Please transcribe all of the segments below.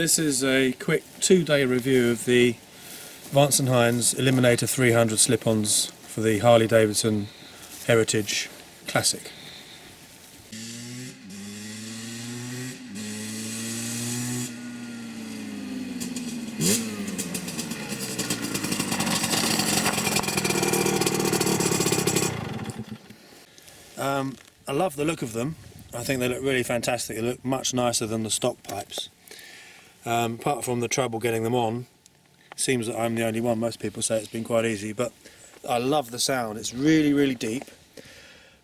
This is a quick 2-day review of the Vance Hines Eliminator 300 slip-ons for the Harley-Davidson Heritage Classic. I love the look of them. I think they look really fantastic. They look much nicer than the stock pipes. Apart from the trouble getting them on, it seems that I'm the only one. Most people say it's been quite easy, but I love the sound. It's really, really deep.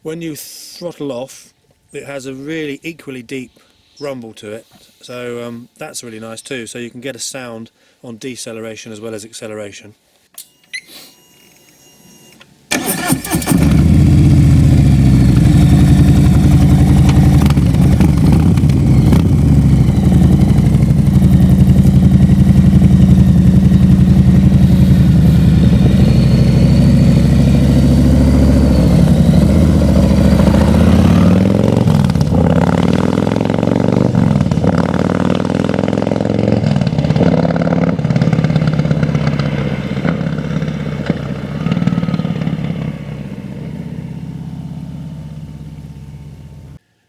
When you throttle off, it has a really equally deep rumble to it, so that's really nice too. So you can get a sound on deceleration as well as acceleration.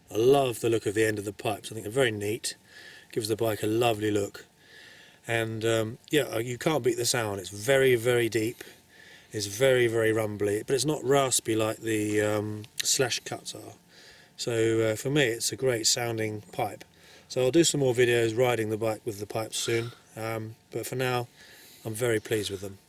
I love the look of the end of the pipes. I think they're very neat. Gives the bike a lovely look. And yeah, you can't beat the sound. It's very, very deep. It's very, very rumbly, but it's not raspy like the slash cuts are. So for me, it's a great sounding pipe. So I'll do some more videos riding the bike with the pipes soon. But for now, I'm very pleased with them.